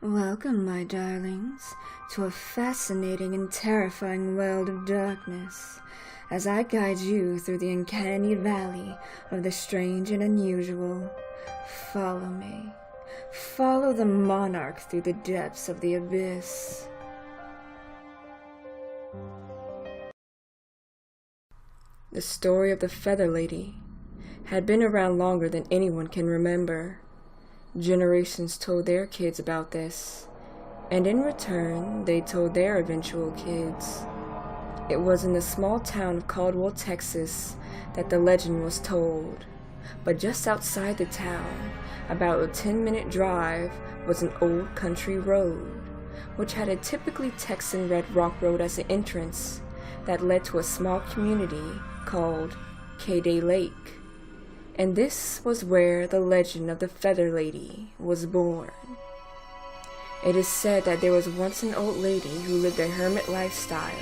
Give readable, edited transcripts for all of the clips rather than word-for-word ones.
Welcome, my darlings, to a fascinating and terrifying world of darkness, as I guide you through the uncanny valley of the strange and unusual. Follow me. Follow the monarch through the depths of the abyss. The story of the Feather Lady had been around longer than anyone can remember. Generations told their kids about this, and in return, they told their eventual kids. It was in the small town of Caldwell, Texas, that the legend was told. But just outside the town, about a 10-minute drive, was an old country road, which had a typically Texan red rock road as an entrance that led to a small community called K-Day Lake. And this was where the legend of the Feather Lady was born. It is said that there was once an old lady who lived a hermit lifestyle,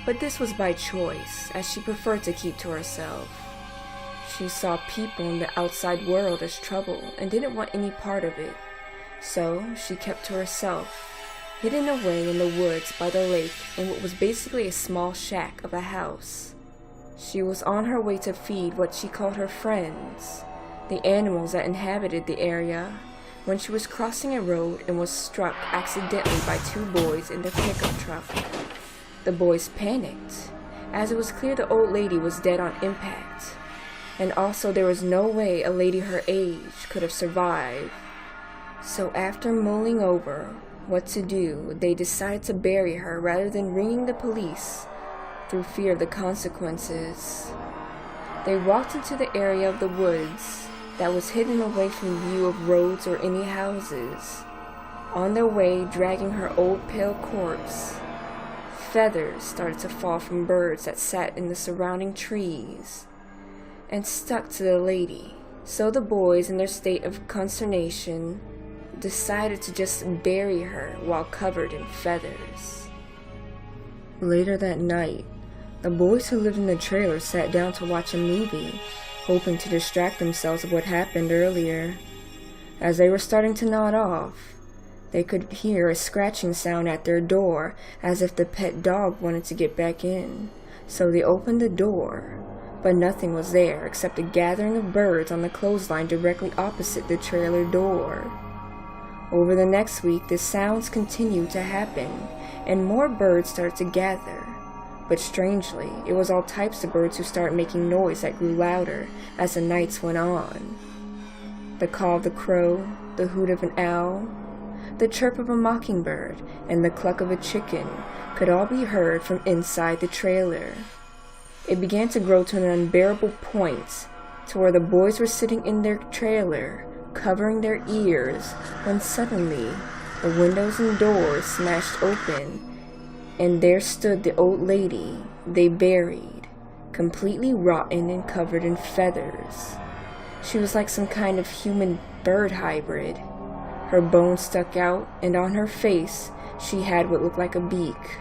but this was by choice, as she preferred to keep to herself. She saw people in the outside world as trouble and didn't want any part of it, so she kept to herself, hidden away in the woods by the lake in what was basically a small shack of a house. She was on her way to feed what she called her friends, the animals that inhabited the area, when she was crossing a road and was struck accidentally by two boys in their pickup truck. The boys panicked, as it was clear the old lady was dead on impact, and also there was no way a lady her age could have survived. So after mulling over what to do, they decided to bury her rather than ringing the police through fear of the consequences. They walked into the area of the woods that was hidden away from view of roads or any houses. On their way, dragging her old pale corpse, feathers started to fall from birds that sat in the surrounding trees and stuck to the lady. So the boys, in their state of consternation, decided to just bury her while covered in feathers. Later that night, the boys who lived in the trailer sat down to watch a movie, hoping to distract themselves of what happened earlier. As they were starting to nod off, they could hear a scratching sound at their door, as if the pet dog wanted to get back in. So they opened the door, but nothing was there except a gathering of birds on the clothesline directly opposite the trailer door. Over the next week, the sounds continued to happen, and more birds started to gather. But strangely, it was all types of birds who started making noise that grew louder as the nights went on. The call of the crow, the hoot of an owl, the chirp of a mockingbird, and the cluck of a chicken could all be heard from inside the trailer. It began to grow to an unbearable point, to where the boys were sitting in their trailer, covering their ears, when suddenly the windows and doors smashed open, and there stood the old lady they buried, completely rotten and covered in feathers. She was like some kind of human-bird hybrid. Her bones stuck out, and on her face she had what looked like a beak.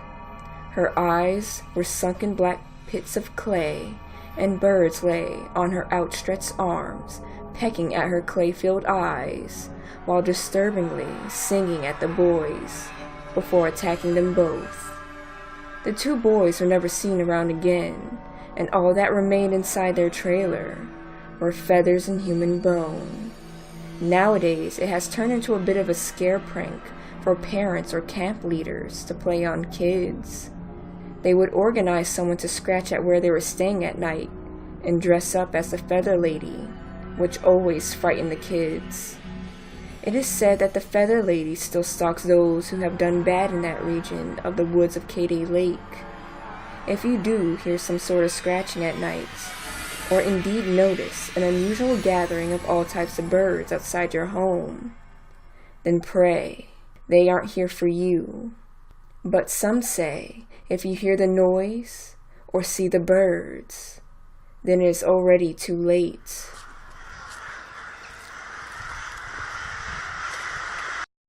Her eyes were sunken black pits of clay, and birds lay on her outstretched arms, pecking at her clay-filled eyes, while disturbingly singing at the boys, before attacking them both. The two boys were never seen around again, and all that remained inside their trailer were feathers and human bone. Nowadays, it has turned into a bit of a scare prank for parents or camp leaders to play on kids. They would organize someone to scratch at where they were staying at night and dress up as the Feather Lady, which always frightened the kids. It is said that the Feather Lady still stalks those who have done bad in that region of the woods of K-Day Lake. If you do hear some sort of scratching at night, or indeed notice an unusual gathering of all types of birds outside your home, then pray they aren't here for you. But some say if you hear the noise or see the birds, then it is already too late.